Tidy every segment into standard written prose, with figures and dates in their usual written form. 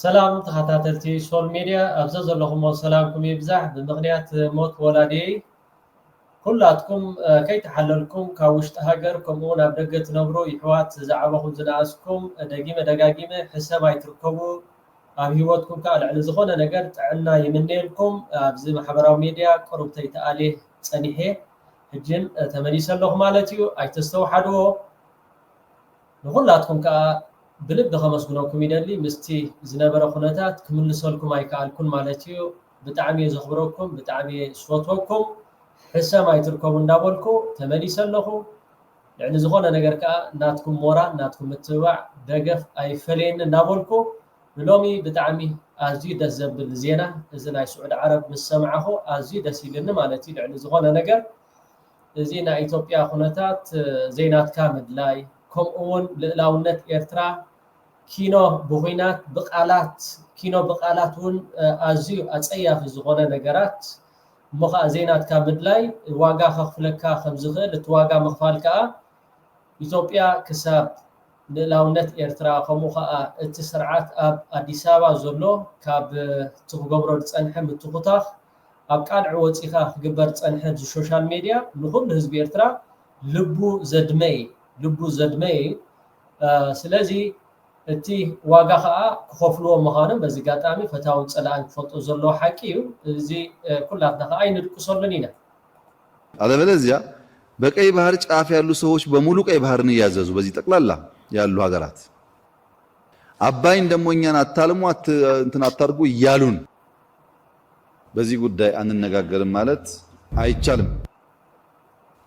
سلام تخاطرتي سول ميديا أبزز لكم سلامكم يبزح بمغنيات موت ولادي كلاتكم كي تحللكم كاوشت هاجركم ونا بدقت نبرو يحوات زعبهم زناسكم دقيمة حساب يتركبوا هيوتكم كال على زخونة نقرت عنا يمنيلكم بزي محبراو ميديا قرب تيتاليه صنيحه هجن تمنيسا لهم مالتيو اي تستوحدوا نقولاتكم كا بلب خمس غنوكم يدلي مستي زنبره خناتات كملسلكم اي كالكم مالتيو بتعمي زخبركم بتعمي صوتكم حسا ما يتركم ندابلكو تمليسا لكم يعني زغونه ነገር كا ناتكم مورا ناتكم متبع دغف اي فلين ندابلكو بلومي بتعمي ازي دزبل زينا اذن اي سعود عرب مسمعه ازي دسيلن مالتي يعني زغونه ነገር زينا ኢትዮጵያ خناتات زينات كامل لاي كمون للاونت ኤርትራ ኪኖ በሆይናት በቃላት ኪኖ በቃላቱን አዚዩ አጸያፍ ዝሆነ ነገራት መኻ ዜናት ካብ ላይ ዋጋ ከፍለካ ከምዝኽእል እትዋጋ መኽፋልካ ኢትዮጵያ ክሳብ ለላውነት ኤርትራ ከሙኻ እቲ ስርዓት ኣብ አዲስ አበባ ዘሎ ካብ ትገብሮ ጸንሐ ምትኹታኽ ኣብ ቃልዕ ወፂኻ ግበር ጸንሐ ሶሻል ሚዲያ ንኹሉ ህዝቢ ኤርትራ ልቡ ዘድመይ ስለዚ እቲ ዋጋ ከዓ ክኸፍልዎ መኻኖም በዚ ጋጣሚ ፈታውን ጸላን ክፈልጡ ዘሎ ሓቂ እዩ እዚ ኩላትና ከዓ ይንድቁሰሉን ኢና አለበለዚያ በቀይ ባህር ጫፍ ያሉ ሰዎች በሙሉ ቀይ ባህርን ያዘዙ በዚህ ጠቅላላ ያሉ ሀገራት አባይን ደሞኛን አታልሙ እንትን አታርጉ ይያሉን በዚህ ጉዳይ አንነጋገርም ማለት አይቻልም።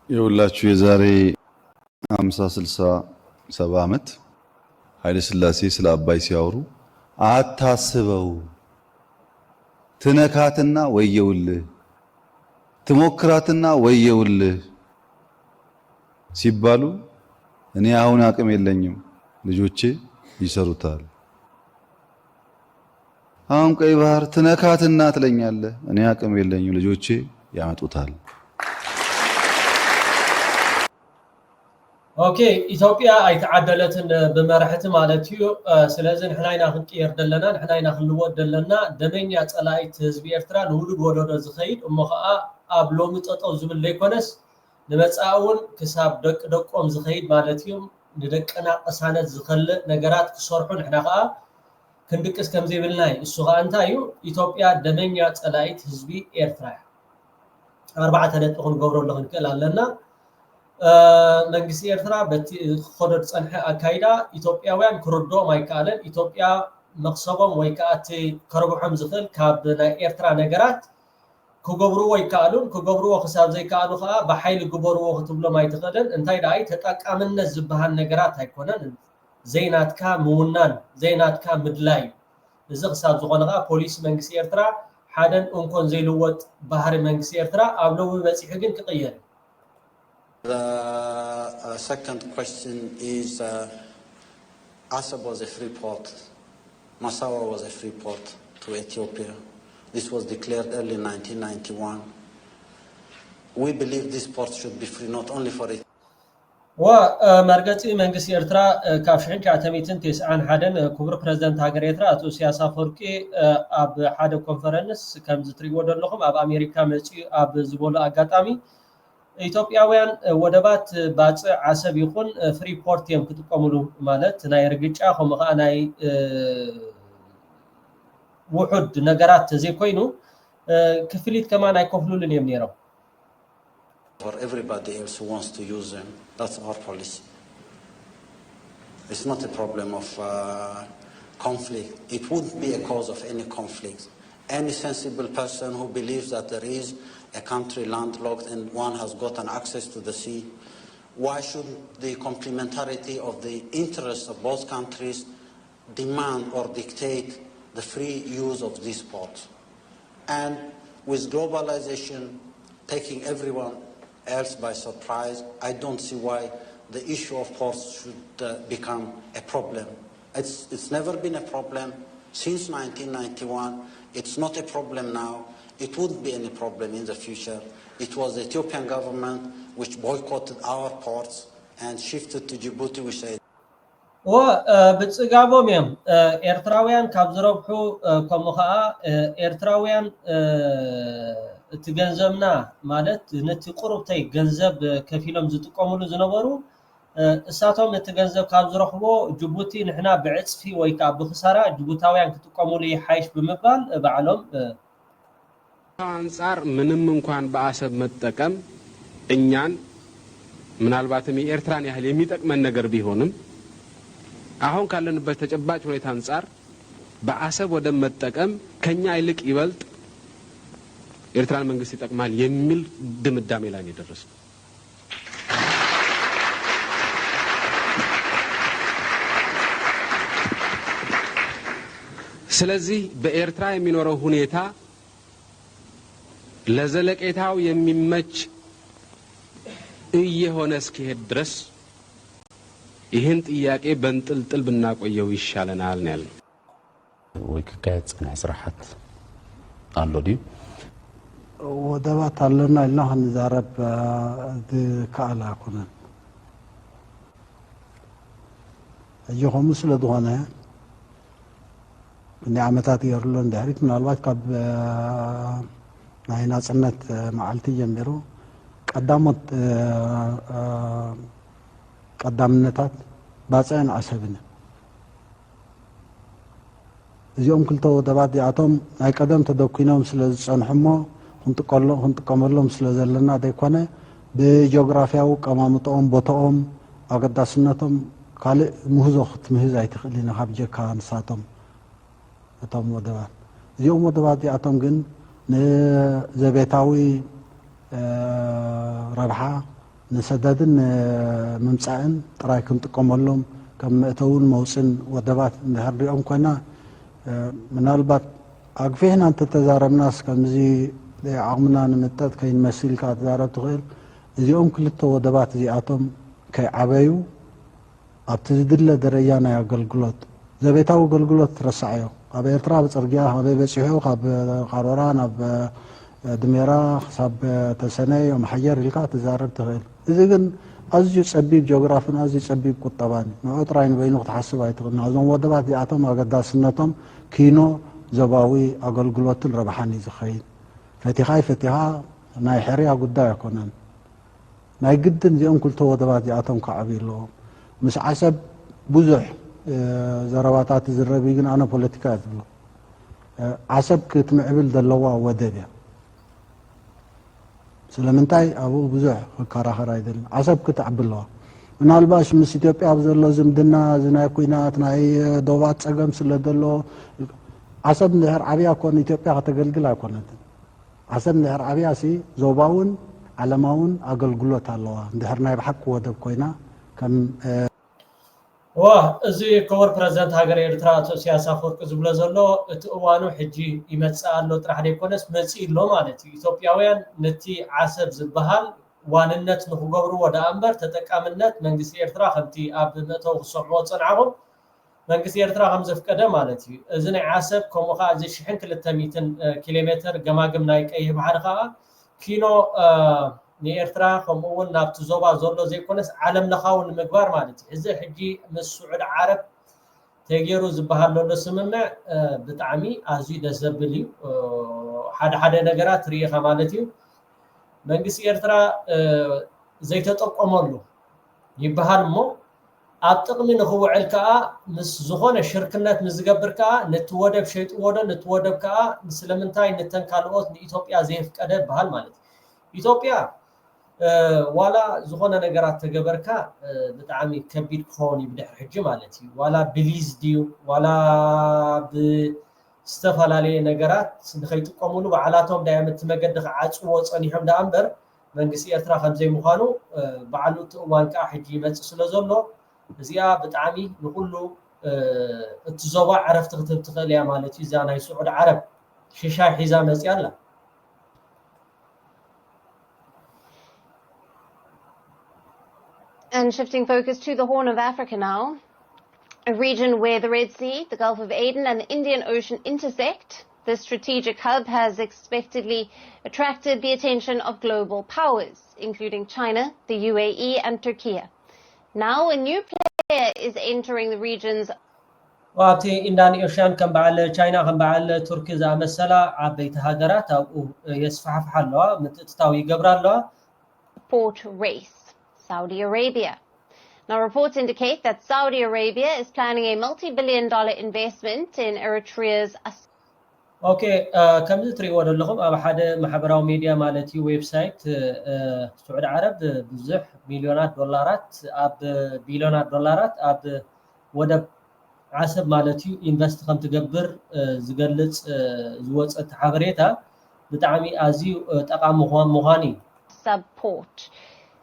ይኸውላችሁ የዛሬ 50 60 70 ዓመት ኃይለ ሥላሴ ስለ አባይ ሲያወሩ አታስበው ትነካትና ወየውልህ ትሞክራትና ወየውልህ ሲባሉ እኔ አሁን አቅም የለኝም ልጆቼ ይሰሩታል። አሁን ቀይ ባህር ትነካትና ትለኛለህ እኔ አቅም የለኝም ልጆቼ ያመጡታል። اوكي ኢትዮጵያ አይተዓደለትን በመርሕት ማለት እዩ ስለዚህ ንሕናይና ክንቅየር ደለና ንሕናይና ክንልወጥ ደለና ደመኛ ጸላኢት ህዝቢ ኤርትራ ንውሉድ ወለዶ ዝኸይድ እሞ ከዓ ኣብ ሎሚ ጠጠው ዝብል ዘይኮነስ ንመጻውን ክሳብ ደቆም ዝኸይድ ማለት እዩ ንደቀና ቀሳነት ዝኸልእ ነገራት ክሰርሑ ንሕና ከዓ ክንድቅስ ከም ዘይብልናይ እሱ ከዓ እንታይ እዩ ኢትዮጵያ ደመኛ ጸላኢት ህዝቢ ኤርትራ ኣርባዕተ ነጥቢ ክንገብረሉ ክንክእል ኣለና መንግስት ኤርትራ በቲ ኾደድ ጸንሐ አካይዳ ኢትዮጵያውያን ክርዶም አይካለን ኢትዮጵያ መክሰቦም ወይ ካቲ ከርብሖም ዝኽል ካብ ናይ ኤርትራ ነገራት ክገብሩ ወይ ካሉን ክገብሩ ወክሳብ ዘይካሉ ከዓ በኃይል ግበርዎ ክትብሎም አይተኸለን እንታይ ዳይ ተጣቃምነት ዝባሃል ነገራት አይኮነን ዘይናትካ ምውናን ዘይናትካ ምድላይ እዚ ክሳብ ዝኾነ ከዓ ፖሊስ መንግስት ኤርትራ ሓደን እንኮን ዘይልወጥ ባህሪ መንግስት ኤርትራ ኣብ ሎሚ በፂሑ ግን ክቅየር The second question is Assab was a free port, Massawa was a free port to Ethiopia. This was declared early 1991. We believe this port should be free not only for Ethiopia. ومرجتي መንግስት ኤርትራ ካብ 1991 ክቡር ፕሬዝዳንት ሃገር ኤርትራ አቶ ኢሳያስ አፈወርቂ ኣብ ሓደ ኮንፈረንስ ከም ዝትሪዎ ደለኹም ኣብ ኣሜሪካ መጪ ኣብ ዝበሎ አጋጣሚ ኢትዮጵያውያን ወደባት ባጽ ዓሰብ ይኹን ፍሪፖርት የም ክትቀሙሉ ማለት ናይ ርግጫ ከምኡ ከዓ ናይ ውሑድ ነገራት ዘይኮይኑ ክፍሊት ከማን አይከፍሉልን የም ነይረው for everybody else who wants to use them. That's our policy. It's not a problem of conflict. It wouldn't be a cause of any conflict. Any sensible person who believes that there is a country landlocked and one has gotten access to the sea, why should the complementarity of the interests of both countries demand or dictate the free use of these ports? And with globalization taking everyone else by surprise, I don't see why the issue of ports should become a problem. It's never been a problem since 1991. It's not a problem now. It wouldn't be any problem in the future. It was the Ethiopian government which boycotted our ports and shifted to Djibouti, which said وبتصقابهم يم إرتراويان كابزربحو كمخاء إرتراويان تجنزبنا مالت نتي قربتي جنزب كفيلم زتقاملو زنبرو እሳቶም ነቲ ገንዘብ ካብ ዝረኽቦ ጅቡቲ ንሕና ብዕጽፊ ወይ ከዓ ብኽሳራ ጅቡታውያን ክትቀሙሉ ይሓይሽ ብምባል በዓሎም አንጻር ምንም እንኳን በአሰብ መጠቀም እኛን ምናልባትም የኤርትራን ያህል የሚጠቅመን ነገር ቢሆንም አሁን ካለንበት ተጨባጭ ሁኔታ አንጻር በአሰብ ወደ መጠቀም ከኛ ይልቅ ይበልጥ ኤርትራን መንግስት ይጠቅማል የሚል ድምዳሜ ላይ ደረሰ። ስለዚህ በኤርትራ የሚኖረው ሁኔታ ለዘለቄታው የሚመች እየሆነ እስኪሄድ ድረስ ይህን ጥያቄ በእንጥልጥል ብናቆየው ይሻለናል ነው ያለው። ወይ ከካየት ጽንዕ ስራሐት አሎ ዲ ወደባት አለና ኢልና ሀንዛረብ ከአላ ኩነን እየሆሙ ስለሆነ እንደ ዓመታት ይርሎ እንዳሪት ምናልባት ካብ ናይና ጽነት ማዓልቲ ጀምሮ ቀዳምነታት ባጽን አሰብነ እዚኦም ክልተ ወደባት ያቶም ናይ ቀደም ተደኩኖም ስለዝጸንሕሞ ክንጥቀመሎም ስለዘለና ደይኮነ በጂኦግራፊያዊ ቀማምጦም ቦታኦም አገዳስነቶም ካልእ ምህዞ ክትምህዝ አይትኽእልን ካብ ጀካ ንሳቶም እቶም ወደባት እዚኦም ወደባት ያቶም ግን ንዘቤታዊ ረብሓ ንሰደድን ምምጻእን ጥራይ ክንጥቀመሎም ከም መእተውን መውፅን ወደባት እንድሕሪኦም ኮይና ምናልባት አግፊሕና እንተተዛረብናስ ከምዚ ዓቕምና ንምጠጥ ከይንመስል ኢልካ ተዛረብ ትኽእል እዚኦም ክልተ ወደባት እዚኣቶም ከይዓበዩ ኣብቲ ዝድለ ደረጃ ናይ አገልግሎት ዘቤታዊ አገልግሎት ትረሳዕዮ ኣብ ኤርትራ በጽርግያ ኣብ በጽሑ ካብ ቃሮራ ናብ ድሜራ ሳብ ተሰነይ ማሕየር ኢልካ ተዛረብ ትኽእል እዚ ግን ኣዝዩ ጸቢብ ጂኦግራፊን ኣዝዩ ጸቢብ ቁጠባን ንዑ ጥራይ ንበይኑ ክትሓስብ ኣይትኽእልን እዞም ወደባት እዚኣቶም ኣገዳስነቶም ኪኖ ዞባዊ አገልግሎትን ረብሓን እዩ ዝኸይድ ፈቲኻ ናይ ሕርያ ጉዳይ ኣይኮነን ናይ ግድን እዚኦም ክልተ ወደባት እዚኣቶም ከዓብዩ ኣለዎም ምስ ዓሰብ ብዙሕ ዘረባታት ዝረቢ ግን ኣነ ፖለቲካ ዝብሎ ዓሰብ ክትምዕብል ዘለዋ ወደብ እያ ስለምንታይ ኣብኡ ብዙሕ ክከራኸር ኣይደልን ዓሰብ ክትዕቢ ኣለዋ ምናልባሽ ምስ ኢትዮጵያ ኣብ ዘሎ ዝምድና ዝናይ ኩናት ናይ ዶባት ፀገም ስለ ዘሎ ዓሰብ ንድሕር ዓብያ ኮን ኢትዮጵያ ከተገልግል ኣይኮነትን ዓሰብ ንድሕር ዓብያ ሲ ዞባውን ዓለማውን አገልግሎት ኣለዋ እንድሕር ናይ ብሓቂ ወደብ ኮይና ከም እዚ ክቡር ፕረዚደንት ሃገር ኤርትራ አቶ ኢሳያስ አፈወርቂ ዝብሎ ዘሎ እቲ እዋኑ ሕጂ ይመጽእ ኣሎ ጥራሕ ደይኮነስ መጽእ ኣሎ ማለት እዩ ኢትዮጵያውያን ነቲ ዓሰብ ዝበሃል ዋንነት ንኽገብሩ ወደ እምበር ተጠቃምነት መንግስቲ ኤርትራ ከምቲ ኣብ መእተው ክሰምዖ ጸንዓኹም መንግስቲ ኤርትራ ከም ዘፍቀደ ማለት እዩ እዚ ናይ ዓሰብ ከምኡ ከዓ እዚ 1200 ኪሎ ሜትር ገማግም ናይ ቀይሕ ባሕሪ ከዓ ኪኖ ንኤርትራ ከምኡውን ናብቲ ዞባ ዘሎ ዘይኮነስ ዓለም ለኻውን ምግባር ማለት እዩ እዚ ሕጂ ምስ ስዑድ ዓረብ ተገይሩ ዝበሃል ዘሎ ስምምዕ ብጣዕሚ ኣዝዩ ደስ ዘብል እዩ ሓደ ነገራት ርኢኻ ማለት እዩ መንግስቲ ኤርትራ ዘይተጠቆመሉ ይበሃል እሞ ኣብ ጥቕሚ ንኽውዕል ከዓ ምስ ዝኾነ ሽርክነት ምዝገብር ከዓ ነቲ ወደብ ሸይጥዎ ዶ ነቲ ወደብ ከዓ ስለምንታይ ነተን ካልኦት ንኢትዮጵያ ዘይፍቀደ ይበሃል ማለት እዩ ኢትዮጵያ ዋላ ዝኾነ ነገራት ተገበርካ ብጣዕሚ ከቢድ ክኸውን ይብድሕር ሕጂ ማለት እዩ ዋላ ብሊዝ ድዩ ዋላ ብዝተፈላለየ ነገራት ንኸይጥቀሙሉ በዓላቶም ዳያመት መገዲ ክዓፅዎ ፀኒሖም ዳ እምበር መንግስቲ ኤርትራ ከምዘይ ምዃኑ በዓሉ እቲ እዋን ከዓ ሕጂ ይመፅእ ስለ ዘሎ እዚኣ ብጣዕሚ ንኩሉ እቲ ዞባ ዓረፍቲ ክትህብ ትኽእል እያ ማለት እዩ እዛ ናይ ስዑድ ዓረብ ሽሻይ ሒዛ መፅያ ኣላ And shifting focus to the Horn of Africa now, a region where the Red Sea, the Gulf of Aden and the Indian Ocean intersect. This strategic hub has expectedly attracted the attention of global powers, including China, the UAE and Turkey. Now a new player is entering the region's وابتي إندان إيشان كم بعل تشاينا كم بعل تركيا زامسلا عبيت هاجرات أو يسفح في حلوا متتاوي جبرالوا port race, Saudi Arabia. Now, reports indicate that Saudi Arabia is planning a multi-billion-dollar investment in Eritrea's. Okay, كم تري وده لهم أب حدا محبراو ميديا مالتي ويب سايت سعود عرب بزح مليونات دولارات أب بليونات دولارات أب وده عسب مالتي إنفست خم تجبر زجلت زوج التحريتها بتعمي أزيو تقام مهاني. Subport.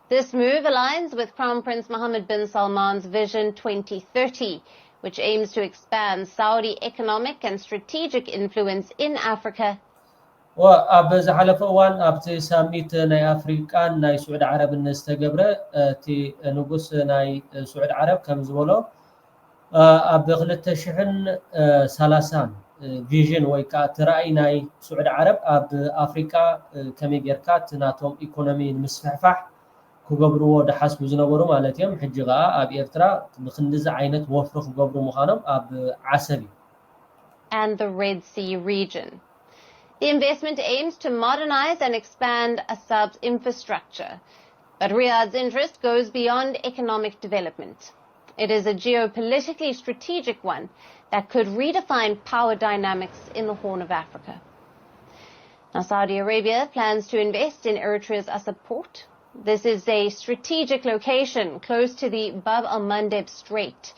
This move aligns with Crown Prince Mohammed bin Salman's Vision 2030, which aims to expand Saudi economic and strategic influence in Africa. وأبز على فوان أبتي ساميت ناي أفريقيا ناي سعود عرب نستجبره تي نقص ناي سعود عرب كم زولو أب غلت شحن سلاسان فيجن ويكا ترأي ناي سعود عرب أب أفريقيا كميجركات ناتهم إيكونومي مسفحفح كوجبرو دحاس بزنبرو مالتهم حجغا أب إرترا بخندز عينت وفرخ كوجبرو مخانم أب عسبي. And the Red Sea region. The investment aims to modernize and expand Assab's infrastructure, but Riyadh's interest goes beyond economic development. It is a geopolitically strategic one that could redefine power dynamics in the Horn of Africa. Now, Saudi Arabia plans to invest in Eritrea's Assab port. This is a strategic location close to the Bab al-Mandeb Strait.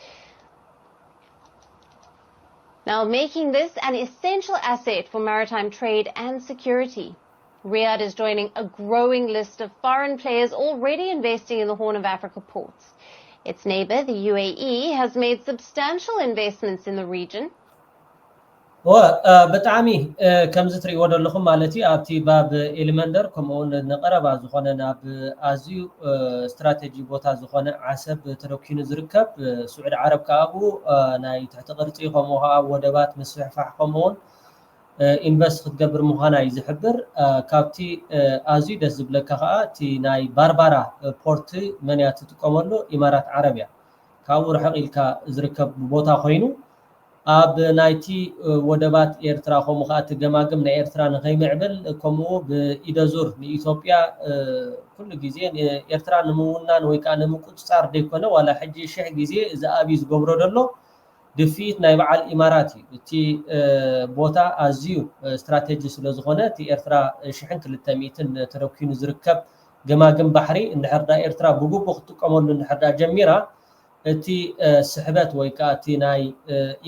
Now, making this an essential asset for maritime trade and security. Riyadh is joining a growing list of foreign players already investing in the Horn of Africa ports. Its neighbor, the UAE, has made substantial investments in the region. بتعمي كم زتري وده لهم مالتي أبتي باب إلمندر كمون نقرب زخانة ناب أزيو استراتيجي بوتا زخانة عسب تركين زركب سعود عرب كابو ناي تحت قرطي قموها ودبات مسفح قمون إنفست خدقبر مهانا يزحبر كابتي أزيو دزبلك تي ناي باربارا بورتي منيات تقوملو إمارات عربية كابو رحقيل كزركب بوتا خوينو أب نايتي ودبات إيرترا خمخات جماعم نإيرترا نغيم عبل كمو بإدازور لإثيوبيا كل جزء إيرترا نمونا ويكان نمكوت صار ديكونه ولا حجي شح جزء إذا أبيز جبرو دلو دفيت نايبع الإماراتي تي بوتا أزيو استراتيجي سلزخونة تي إيرترا شحن كل التميتن تركين زركب جماعم بحري النهارده إيرترا بجوب وقت كمان النهارده جميرة تي سحبات ويكاتي ناي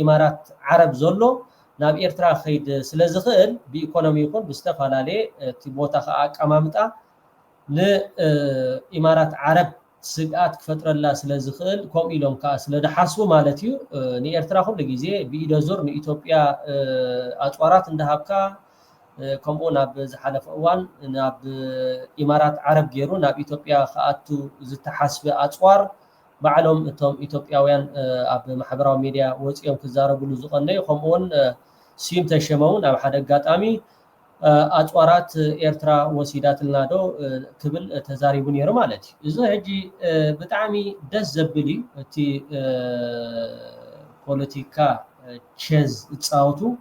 إمارات عرب زولو ناب إيرترا خيد سلازخل بإيكونومي يكون بستفالالي تي بوتا خاك أمامتا لإمارات عرب سقات كفتر الله سلازخل كوم إلهم كاس لدحاسو مالتيو ني إيرترا خل لجيزي بإيدازور ني إثيوبيا أطوارات اندهابكا كمو ناب زحالف أوان ناب إمارات عرب جيرو ناب إثيوبيا خاطو زتحاسب أطوار بعلم توم إثيوبياويان أب محبراو ميديا وصيام كزاربو لزقنه يخمون سيم تشمون أب حدا قاطامي أطوارات إيرترا وسيدات النادو كبل تزاريبون يرو مالتي إذا هجي بتعمي دز زبلي تي بوليتيكا تشيز تصاوتو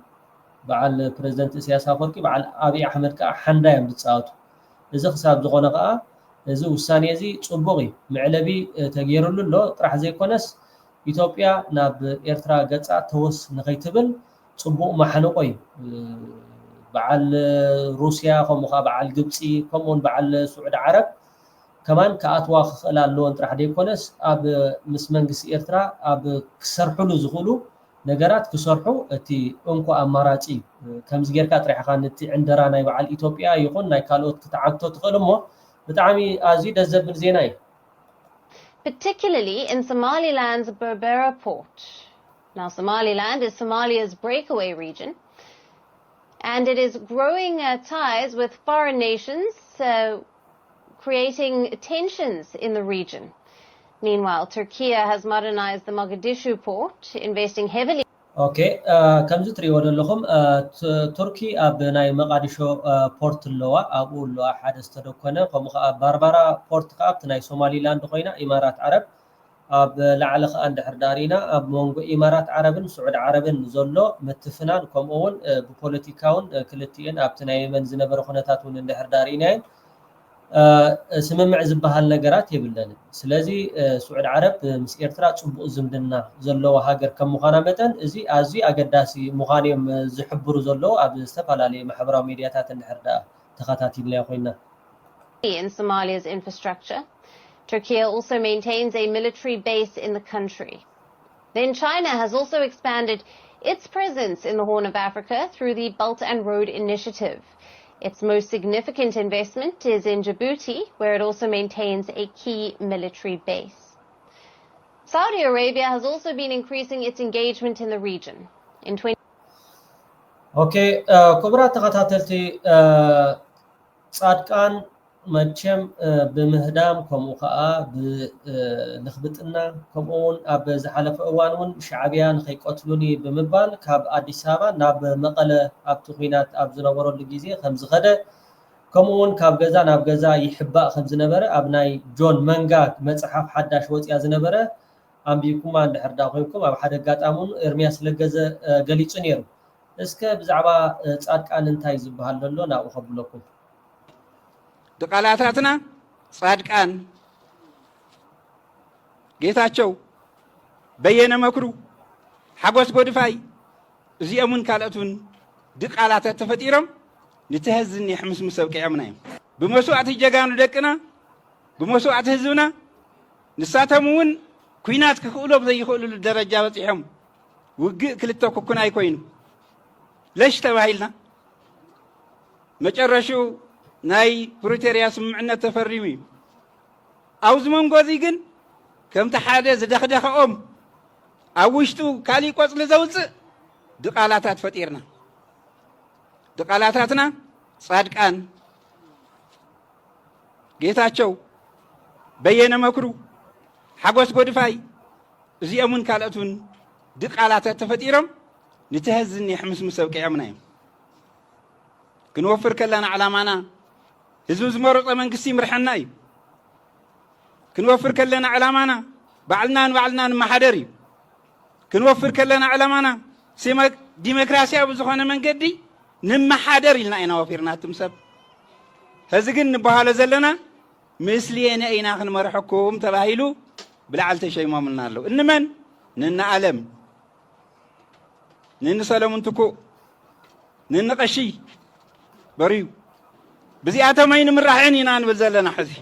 بعل بريزيدنت إسياس أفوركي بعل أبي أحمد كا حندايم تصاوتو إذا حساب زغونه قا إذا وساني زي صبغي معلبي تغيرلو لو طرح زي كونس إثيوبيا ناب إيرترا قصا توس نغيتبل صبغ محنقوي بعل روسيا خمخا بعل قبصي كمون بعل سعود عرب كمان كاتوا خلالو طرح دي كونس اب مس منغس إيرترا اب كسرحلو زخلو ነገራት ክሰርሑ እቲ እንኳ አማራጺ ከምዚ ጌርካ ጥሪሕካ ነቲ ዕንደራ ናይ በዓል ኢትዮጵያ ይኹን ናይ ካልኦት ክትዓግቶ ትኽእል እሞ ብጣዕሚ ኣዝዩ ደስ ዘብል ዜና እዩ particularly in Somaliland's Berbera port. Now Somaliland is Somalia's breakaway region and it is growing ties with foreign nations creating tensions in the region. Meanwhile, Turkey has modernized the Mogadishu port, investing heavily. Okay, ከምዚ ትሪእዎ ዘለኹም ቱርኪ ኣብ ናይ መቃዲሾ ፖርት ኣለዋ ኣብኡ ሓደ ዝተደኮነ ከምኡ ከዓ ባርባራ ፖርት ከዓ ኣብቲ ናይ ሶማሊላንድ ኮይና ኢማራት ዓረብ أب لعلق عند حردارينا أب مونغو إمارات عربن سعود عربن زلو متفنان كم أول ببوليتيكاون كلتين أبتناي من زنبر خناتاتون عند حردارينا سممع زبهال نجارات يبلدن سلازي سعود عرب مس إيرترا صبو زمدنا زلو هاجر كم مخانمتن زي أزي أجداسي مخانيم زحبرو زلو أب استفعلالي محبرة ميدياتات عند حردا تخاتاتي اللي أخوينا. In Somalia's infrastructure, Turkey also maintains a military base in the country. Then China has also expanded its presence in the Horn of Africa through the Belt and Road Initiative. Its most significant investment is in Djibouti, where it also maintains a key military base. Saudi Arabia has also been increasing its engagement in the region. In 20 Okay, كبرى تخاتاتلتي صادقان مچم بمهدام كم وقع بنخبطنا كمون أب زحلف أوانون شعبيان خيقتلوني بمبال كاب أديس أبابا ناب مقلة أب تخمينات أب زنورو اللجيزي خمس غدا كمون كاب جزا ناب جزا يحبا خمس نبرة أبناي جون منغا مصحف حداش وصي از نبرة أم بيكم عند حردا خويكم أب حدا قات أمون إرمياس لجزا قليتش نيرو اسك بزعبا صادقان انتاي زبهال لولو نا أخبلكم دقالاتاتنا صادقان ጌታቸው በየነ መክሩ ሓጎስ ጎድፋይ እዚኦምን ካልኦቱን ድቃላታት ተፈጢሮም ንተህዝን ይሕምስ መሰብቂዖምና እዮም ብመስዋዕቲ ጀጋኑ ደቅና ብመስዋዕቲ ህዝብና ንሳቶም እውን ኩናት ክኽእሎም ዘይኽእሉሉ ደረጃ በፂሖም ውግእ ክልተ ኩኩን ኣይኮይኑ ለሽ ተባሂልና መጨረሹ ናይ ፕሪቶሪያ ስምምዕነት ተፈሪሙ አውዝ መንጎዚ ግን ከምቲ ሓደ ዝደኽደኸኦም ኣብ ውሽጡ ካሊእ ቆፅሊ ዘውፅእ ድቃላታት ፈጢርና ድቃላታትና ጻድቃን ጌታቸው በየነ መክሩ ሓጎስ ጎድፋይ እዚኦምን ካልኦቱን ድቃላታት ተፈጢሮም ንተህዝን ይሕምስ መሰብቂዖምና እዮም ክንወፍር ከለና ዓላማና ህዝብ ዝመረፀ መንግስቲ ይምርሐና እዩ ክንወፍር ከለና ዓላማና ባዕልና ንማሓደር እዩ ክንወፍር ከለና ዓላማና ዲሞክራሲያዊ ዝኾነ መንገዲ ንማሓደር ኢልና ኢና ወፊርና ትምሰብ ህዚ ግን ንበሃለ ዘለና ምስሊየነ ኢና ክንመርሐኩም ተባሂሉ ብላዕል ተሸይሞምልና ኣለዉ እንመን ንነዓለም ንሰለሙን ትኩ ንቀሺ በርዩ بزياتهم أين مرحين ينان بزلنا حزي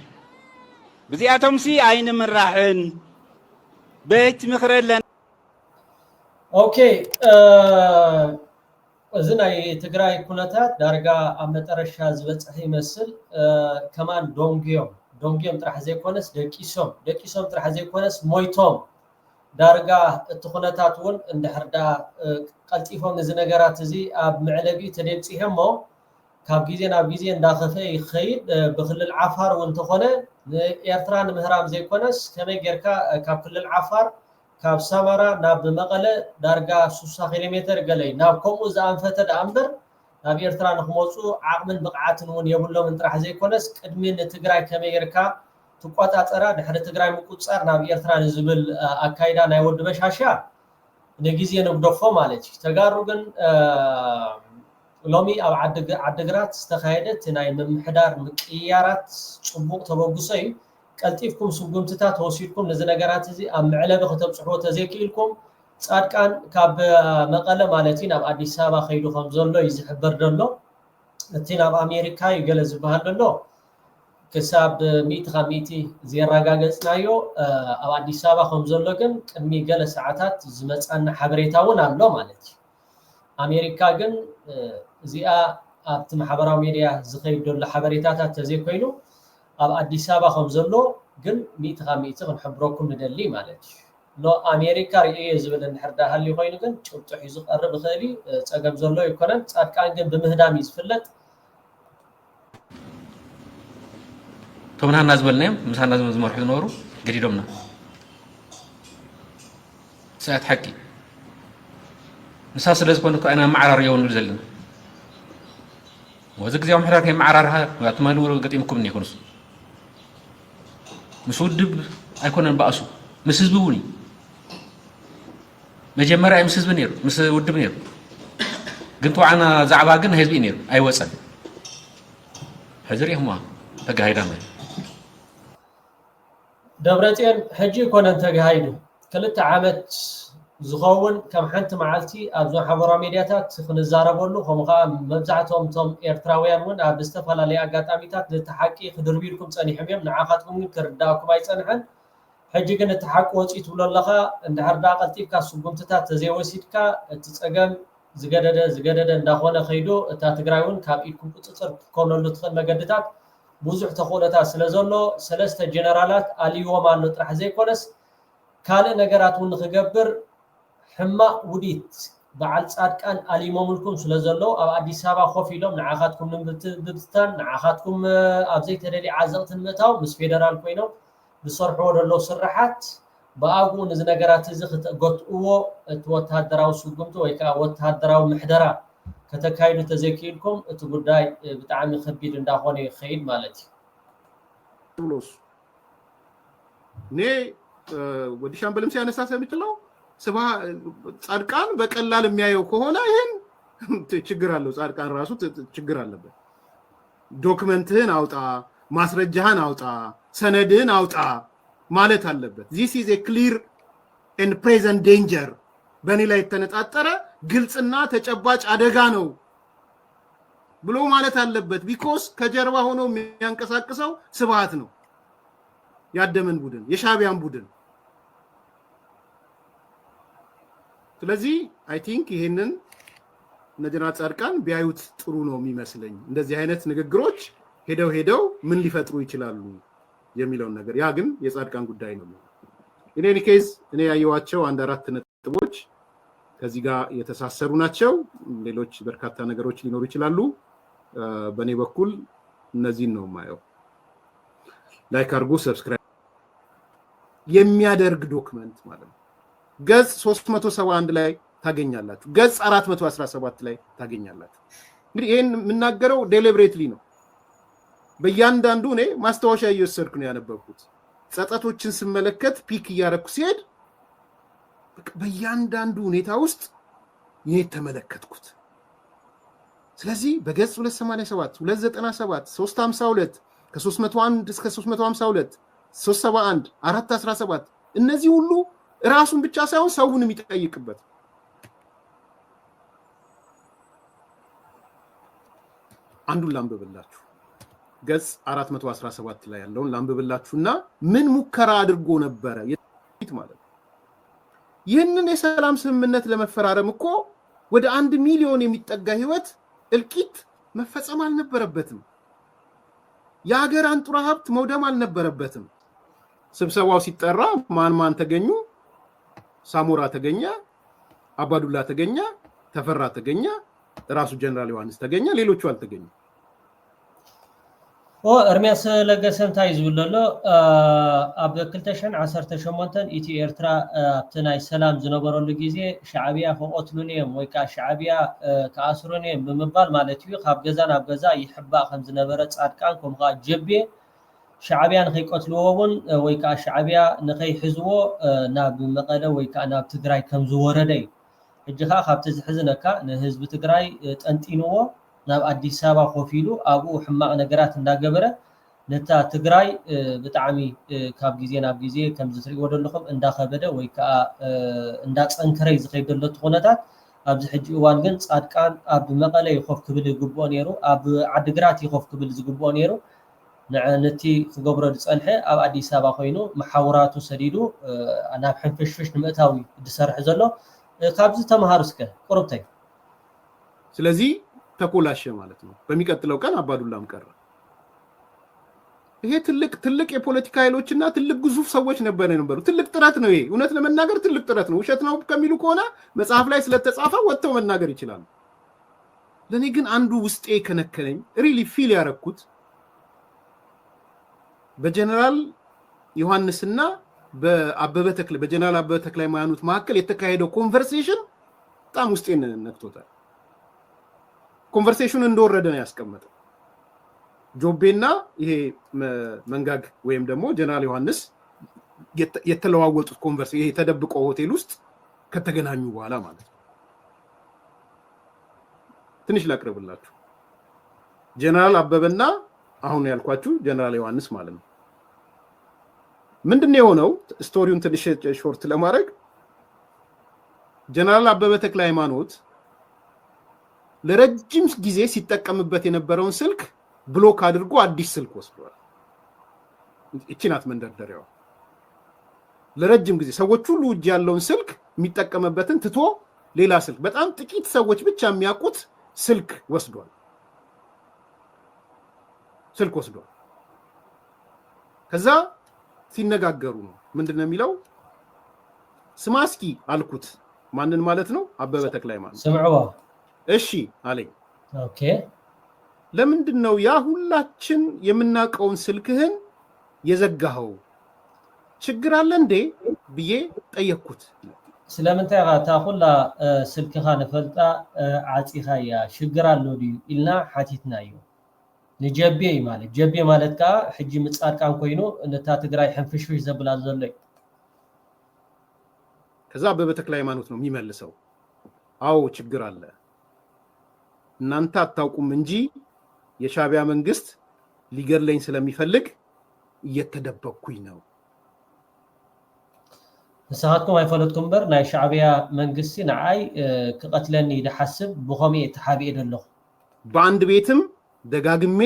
بزياتهم سي أين مرحين بيت مخرج لنا أوكي زنا تقرأي كونتات درجة أم ترشح زبط مثل كمان دونجيوم ترى زي كونس دكيسوم ترى زي كونس مويتوم درجة التخونتات ون عند هردا قلتيفهم زنا جرات زي أب معلبي تدبسيهم مو كاب جيزين أب جيزين داخل خيد بخل العفار وانتخونه إيرتران مهرام زي كونس كما جركا كاب كل العفار كاب سامرا ناب مقلة درجة 6 كيلومتر قلي ناب كومو زان فتد أمبر ناب إيرتران خموصو عقمن بقعاتن ون يبولو من ترح زي كونس قدمين تقراي كما جركا تقوات أترى دحر تقراي مقوصار ناب إيرتران زبل أكايدا نايود بشاشا نجيزين بدفو مالك تقاربن لومي أو عدقرات استخايدت ناي ممحدار مكيارات صبوق تبوغسي قلتيفكم سوغمتታት ወሲድኩም ነዚ ነገራት እዚ ኣብ ምዕለብ ከተብጽሑ ተዘኪልኩም ጻድቃን ካብ መቀለ ማለት ናብ አዲስ አበባ ኸይዱ ከም ዘሎ ይዝሕበር ደሎ እቲ ናብ አሜሪካ ይገለ ዝበሃል ደሎ ክሳብ 100 ዝረጋገጽናዮ ኣብ አዲስ አበባ ከም ዘሎ ግን ቅድሚ ገለ ሰዓታት ዝመጻና ሓበሬታውን ኣሎ ማለት አሜሪካ ግን እዚኣ ኣብቲ ማሕበራዊ ሚድያ ዝኸይድ ደሎ ሓበሬታታት ተዘይኮይኑ ኣብ አዲስ አበባ ከም ዘሎ ግን 100 ክንሕብረኩም ንደሊ ማለት ኖ አሜሪካ ርኢየ ዝብል እንድሕርዳ ሃሊ ኮይኑ ግን ጭብጡ ሒዙ ቀርብ ኸሊ ጸገም ዘሎ ይኮነን ጻድቃን ግን ብምህዳም ይዝፍለጥ ተምናና ዝበልናዮም ምሳና ዝመርሑ ዝነበሩ ገዲዶምና ሰዓት ሓቂ ንሳ ስለዝኮነ እኮ ኣና ማዕራር የውን ዘለና ወዚ ግዚያው ምሕራር ከይ ማዕራርሃ ወያትማሉ ገጢምኩም ንይኹንስ مسودب أيكون بأسو ምስ ህዝቢ እውን መጀመርያ ምስ ህዝቢ ነይሩ ምስ ውድብ ነይሩ ግን ተዋዕና ዛዕባ ግን ህዝቢ ነይሩ ኣይወፀን ሕዝር ይህማ ተጋሂዳ ማለት ደብረጽዮን ሕጂ ኮነን ተጋሂዱ ክልተ ዓመት ዝኸውን ከም ሓንቲ መዓልቲ ኣብ ማሕበራዊ ሚድያታት ክንዛረበሉ ከምኡ ከዓ መብዛሕትኦም ቶም ኤርትራውያን እውን ኣብ ዝተፈላለዩ ኣጋጣሚታት ንተሓቂ ክድርቢ ኢልኩም ፀኒሖም እዮም ንዓኻትኩም ግን ክርዳእኩም ኣይፀንሐን ሕጂ ግን እቲ ሓቂ ወፂኡ ትብሎ ኣለኻ እንድሕር ዳ ቀልጢፍካ ስጉምትታት ተዘይወሲድካ እቲ ፀገም ዝገደደ እንዳኾነ ከይዱ እታ ትግራይ እውን ካብ ኢድኩም ቁፅፅር ክኮነሉ ትኽእል መገድታት ብዙሕ ተኽእሎታት ስለ ዘሎ ሰለስተ ጀነራላት ኣልይዎም ኣሎ ጥራሕ ዘይኮነስ ካልእ ነገራት እውን ንክገብር ሕማቅ ውዲት በዓል ጻድቃን ኣልይሞምልኩም ስለ ዘሎ ኣብ ኣዲስ ኣበባ ኮፍ ኢሎም ንዓኻትኩም ንምብትታን ንዓኻትኩም ኣብ ዘይተደልየ ዓዘቕቲ ንምእታው ምስ ፌደራል ኮይኖም ዝሰርሕዎ ዘለዉ ስራሓት ብኣብኡ ነዚ ነገራት እዚ ክትገትእዎ እቲ ወተሃደራዊ ስጉምቲ ወይ ከዓ ወተሃደራዊ ምሕደራ ከተካይዱ ተዘይክኢልኩም እቲ ጉዳይ ብጣዕሚ ከቢድ እንዳኾነ ይኸይድ ማለት እዩ ብሎስ ወዲ ሻምበልም ሲያነሳ ሰምችለው ስባ ጻድቃን በቀላል የሚያየው ከሆነ ይሄን ችግር አለው ጻድቃን ራሱ ችግር አለበት ዶክመንትህን አውጣ ማስረጃህን አውጣ ሰነድህን አውጣ ማለት አለበት this is a clear and present danger በኔ ላይ ተነጣጠረ ግልጽና ተጨባጭ አደጋ ነው ብሎ ማለት አለበት because ከጀርባ ሆኖ የሚያንቀሳቅሰው ስብሃት ነው ያደመን ቡድን የሻቢያን ቡድን ስለዚህ አይ ቲንክ ይሄንን ነጀና ጻድቃን ቢያዩት ጥሩ ነው የሚመስለኝ እንደዚህ አይነት ንግግሮች ሄደው ምን ሊፈጥሩ ይችላሉ የሚለው ነገር ያ ግን የጻድቃን ጉዳይ ነው in any case እኔ ያየዋቸው አንድ አራት ነጥቦች ከዚህ ጋር የተሳሰሩ ናቸው ሌሎች በርካታ ነገሮች ሊኖሩ ይችላሉ በኔ በኩል እነዚህ ነው ማየው ላይክ አርጉ ሰብስክራይብ የሚያደርግ ዶክመንት ማለት ነው ገጽ 371 ላይ ታገኛላችሁ ገጽ 417 ላይ ታገኛላችሁ እንግዲህ ይሄን የምናገረው ዴሊብሬትሊ ነው በእያንዳንዱ እኔ ማስተዋሻ እየወሰድኩ ነው ያነበብኩት ጸጸቶችን ስመለከት ፒክ እያረኩ ሲሄድ በእያንዳንዱ ሁኔታ ውስጥ ይሄ ተመለከትኩት ስለዚህ በገጽ 287 297 352 ከ301 እስከ 352 371 417 እነዚህ ሁሉ ራሱን ብቻ ሳይሆን ሰውንም ይጠይቅበት አንዱን ላምብብላችሁ ገጽ 417 ላይ ያለውን ላምብብላችሁና ምን ሙከራ አድርጎ ነበር ማለት ይህንን የሰላም ስምምነት ለመፈራረም እኮ ወደ 1 ሚሊዮን የሚጠጋ ህይወት እልቂት መፈጸም አልነበረበትም የሀገር አንጡራ ሀብት መውደም አልነበረበትም ስብሰባው ሲጠራ ማን ተገኙ ሳሞራ ተገኘ አባዱላ ተገኘ ተፈራ ተገኘ ራሱ ጀነራል ዮሐንስ ተገኘ ሌሎቹ አልተገኙ እርሚያስ ለገሰምታይ ዝብለሎ ኣብ 2018 ኢቲ ኤርትራ ኣብተናይ ሰላም ዝነበረሉ ጊዜ ሻዕቢያ ከቆትሉን ወይ ከዓ ሻዕቢያ ከኣስሩን ብምባል ማለት እዩ ካብ ገዛ ናብ ገዛ ይሕባእ ከም ዝነበረ ጻድቃን ከምኡ ከዓ ጀቤ ሻዕቢያ ንኸይቆትልዎውን ወይ ከዓ ሻዕቢያ ንኸይሕዝዎ ናብ መቐለ ወይ ከዓ ናብ ትግራይ ከም ዝወረደ እዩ ሕጂ ከዓ ካብቲ ዝሕዝነካ ንህዝቢ ትግራይ ጠንጢንዎ ናብ ኣዲስ ኣበባ ኮፍ ኢሉ ኣብኡ ሕማቕ ነገራት እንዳገበረ ነታ ትግራይ ብጣዕሚ ካብ ግዜ ናብ ግዜ ከም ዝትሪእዎ ዘለኹም እንዳኸበደ ወይ ከዓ እንዳፀንከረ ዝኸይድ ዘሎ ኩነታት ኣብዚ ሕጂ እዋን ግን ጻድቃን ኣብ መቐለ ይኮፍ ክብል ይግብኦ ነይሩ ኣብ ዓዲግራት ይኮፍ ክብል ዝግብኦ ነይሩ ነቲ ክገብሮ ዝፀንሐ ኣብ ኣዲስ ኣበባ ኮይኑ መሓውራቱ ሰዲዱ ናብ ሕንፍሽፍሽ ንምእታዊ ዝሰርሕ ዘሎ ካብዚ ተማሃሩስከ ቁርብተይ ስለዚህ ተኮላሸ ማለት ነው በሚቀጥለው ቀን አባዱላም ቀረ ይሄ ትልቅ የፖለቲካ ኃይሎችና ትልቅ ግዙፍ ሰዎች ነበሩ ትልቅ ጥረት ነው ይሄ እውነት ለመናገር ትልቅ ጥረት ነው ውሸት ነው ከሚሉ ከሆነ መጽሐፍ ላይ ስለተጻፈ ወጥተው መናገር ይችላሉ ለኔ ግን አንዱ ውስጤ ከነከለኝ ሪሊ ፊል ያረኩት በጀነራል ዮሐንስና በጀነራል አበበ ተክለ ሃይማኖት መካከል የተካሄደው ኮንቨርሴሽን በጣም ውስጤን ነክቶታል ኮንቨርሴሽኑ እንደወረደ ነው ያስቀመጠው ጆቤና ይሄ መንጋግ ወይም ደግሞ ጀነራል ዮሐንስ የተለዋወጡት ኮንቨርስ ይሄ ተደብቆ ሆቴል ውስጥ ከተገናኙ በኋላ ማለት ነው። ትንሽ ላቅርብላችሁ። ጀነራል አበበና አሁን ያልኳችሁ ጀነራል ዮሐንስ ማለት ነው። ምንድነው የሆነው? ስቶሪውን ትንሽ ሾርት ለማድረግ ጀነራል አበበ ተክለ ሃይማኖት ለረጅም ጊዜ ሲጠቀምበት የነበረውን ስልክ ብሎክ አድርጎ አዲስ ስልክ ወስዷል። እቺ ናት መንደርደሪያው። ለረጅም ጊዜ ሰዎች ሁሉ እጅ ያለውን ስልክ የሚጠቀምበትን ትቶ ሌላ ስልክ በጣም ጥቂት ሰዎች ብቻ የሚያውቁት ስልክ ወስዷል። ከዛ ሲነጋገሩ ነው ምንድነው የሚለው? ስማስኪ አልኩት። ማንን ማለት ነው? አበበ ተክለ ሃይማኖት። ስምዑዋ። እሺ አለኝ። ኦኬ ለምንድነው ያ ሁላችን የምናውቀውን ስልክህን የዘጋኸው? ችግር አለ እንዴ ብዬ ጠየቅኩት። ስለምንታይ ታኹላ ስልክኻ ነፈልጣ ዓፂኻያ ሽግር ኣሎ ድዩ ኢልና ሓቲትናዮ። ንጀቤ ማለት ጀቤ ማለት ከዓ ሕጂ ምጻድቃን ኮይኑ ነታ ትግራይ ሕንፍሽፍሽ ዘብላ ዘሎ እዩ። ከዛ አበበ ተክለ ሃይማኖት ነው የሚመልሰው፣ አዎ ችግር አለ፣ እናንተ አታውቁም እንጂ የሻዕቢያ መንግስት ሊገድለኝ ስለሚፈልግ እየተደበቅኩኝ ነው። ንስኻትኩም አይፈለጥኩም በር ናይ ሻዕቢያ መንግስቲ ንዓይ ክቀትለኒ ይደሓስብ ብኸመይ ተሓቢኤ ደለኹ። በአንድ ቤትም ደጋግሜ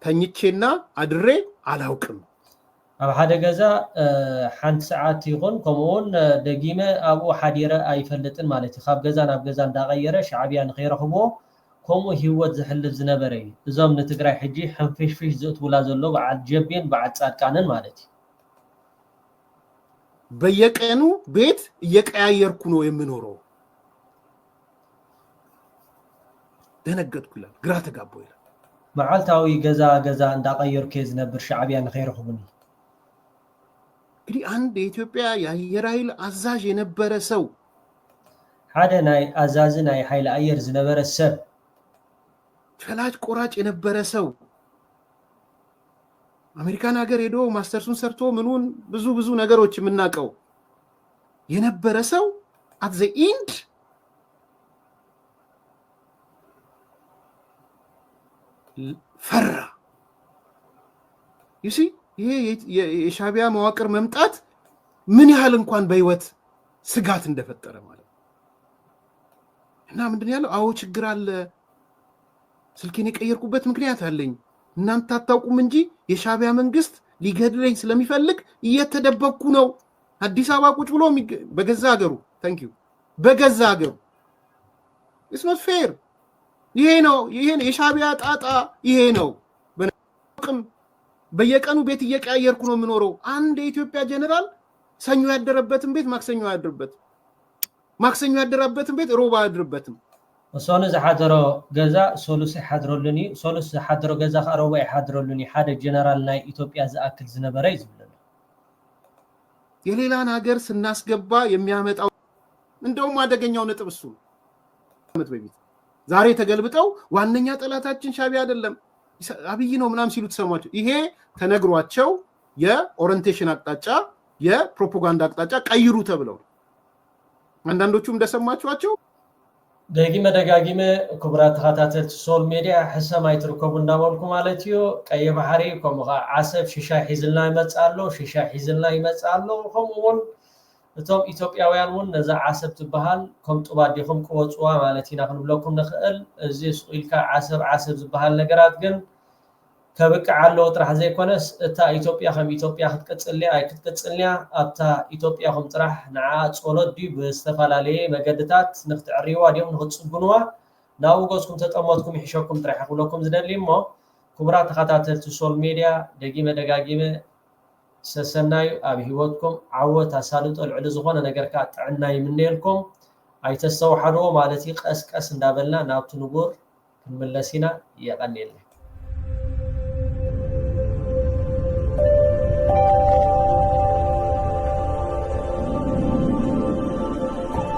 ተኝቼና አድሬ አላውቅም። ኣብ ሓደ ገዛ ሓንቲ ሰዓት ይኹን ከምኡውን ደጊመ ኣብኡ ሓዲረ ኣይፈልጥን ማለት እዩ። ካብ ገዛ ናብ ገዛ እንዳቀየረ ሻዕቢያ ንኸይረኽቦ ከምኡ ህይወት ዝሕልፍ ዝነበረ እዩ። እዞም ንትግራይ ሕጂ ሕንፍሽፍሽ ዝእትውላ ዘሎ በዓል ጀቤን በዓል ጻድቃንን ማለት እዩ። በየቀኑ ቤት እየቀያየርኩ ነው የምኖረው። ደነገጥኩ ይላል፣ ግራ ተጋባሁ ይላል። መዓልታዊ ገዛ ገዛ እንዳቀየርኩ ዝነብር ሻዕቢያ ንኸይረኽቡኒ። እንግዲህ አንድ የኢትዮጵያ የአየር ኃይል አዛዥ የነበረ ሰው ሓደ ናይ አዛዚ ናይ ኃይል አየር ዝነበረ ሰብ ፈላጭ ቆራጭ የነበረ ሰው አሜሪካን ሀገር ሄዶ ማስተርሱን ሰርቶ ምኑን ብዙ ነገሮች የምናውቀው የነበረ ሰው at the end ፈራ። you see ይሄ የሻዕቢያ መዋቅር መምጣት ምን ያህል እንኳን በህይወት ስጋት እንደፈጠረ ማለት እና ምንድነው ያለው? አዎ ችግር አለ፣ ስልኬን የቀየርኩበት ምክንያት አለኝ፣ እናንተ አታውቁም እንጂ የሻዕቢያ መንግስት ሊገድለኝ ስለሚፈልግ እየተደበቅኩ ነው። አዲስ አበባ ቁጭ ብሎ በገዛ ሀገሩ በገዛ ሀገሩ it's not fair። ይሄ ነው የሻዕቢያ ጣጣ ይሄ ነው። በየቀኑ ቤት እየቀያየርኩ ነው የምኖረው። አንድ የኢትዮጵያ ጀነራል ሰኞ ያደረበትን ቤት ማክሰኞ ያድርበት፣ ማክሰኞ ያደረበትን ቤት ሮባ ያድርበትም። ወሶነ ዝሓደሮ ገዛ ሶሉስ ይሓድረሉኒ፣ ሶሉስ ዝሓደሮ ገዛ ከዓ ሮባ ይሓድረሉኒ። ሓደ ጀነራል ናይ ኢትዮጵያ ዝኣክል ዝነበረ እዩ ዝብለና። የሌላን ሀገር ስናስገባ የሚያመጣው እንደውም አደገኛው ነጥብ እሱ ነው። ዛሬ ተገልብጠው ዋነኛ ጠላታችን ሻዕቢያ አይደለም አብይ ነው ምናምን ሲሉ ተሰማቸው። ይሄ ተነግሯቸው የኦሪንቴሽን አቅጣጫ የፕሮፓጋንዳ አቅጣጫ ቀይሩ ተብለው አንዳንዶቹም እንደሰማችኋቸው ደጋጊመ ክቡራት ተኸታተልቲ ሶል ሚድያ ሕሰማይ ትርከቡ እንዳበልኩ ማለት እዩ። ቀይ ባሕሪ ከምኡ ከዓ ዓሰብ ሽሻይ ሒዝልና ይመፅኣሎ፣ ሽሻይ ሒዝልና ይመፅኣሎ። ከምኡውን እቶም ኢትዮጵያውያን እውን ነዛ ዓሰብ ትበሃል ከም ጡባ ዲኹም ክወፅዋ ማለት ኢና ክንብለኩም ንኽእል። እዚ ስኢልካ ዓሰብ ዝበሃል ነገራት ግን ከብቅዕ ኣለዎ ጥራሕ ዘይኮነስ እታ ኢትዮጵያ ከም ኢትዮጵያ ክትቅፅልያ ኣይክትቅፅልያ ኣብታ ኢትዮጵያ ከም ጥራሕ ንዓ ጸሎት ድዩ ብዝተፈላለየ መገድታት ንክትዕርይዋ ድዮም ንክትፅግንዋ ናብኡ ገዝኩም ተጠመትኩም ይሕሸኩም ጥራሕ ይኽብለኩም ዝደሊ እሞ ክቡራት ተኸታተልቲ ሶል ሚድያ ደጋጊመ ሰሰናዩ ኣብ ሂወትኩም ዓወት ኣሳልጦ ልዕሊ ዝኾነ ነገር ከዓ ጥዕና ይምነየልኩም። ኣይተሰውሓድዎ ማለት ቀስቀስ እንዳበልና ናብቲ ንቡር ክንምለስ ኢና። የቀኒየለ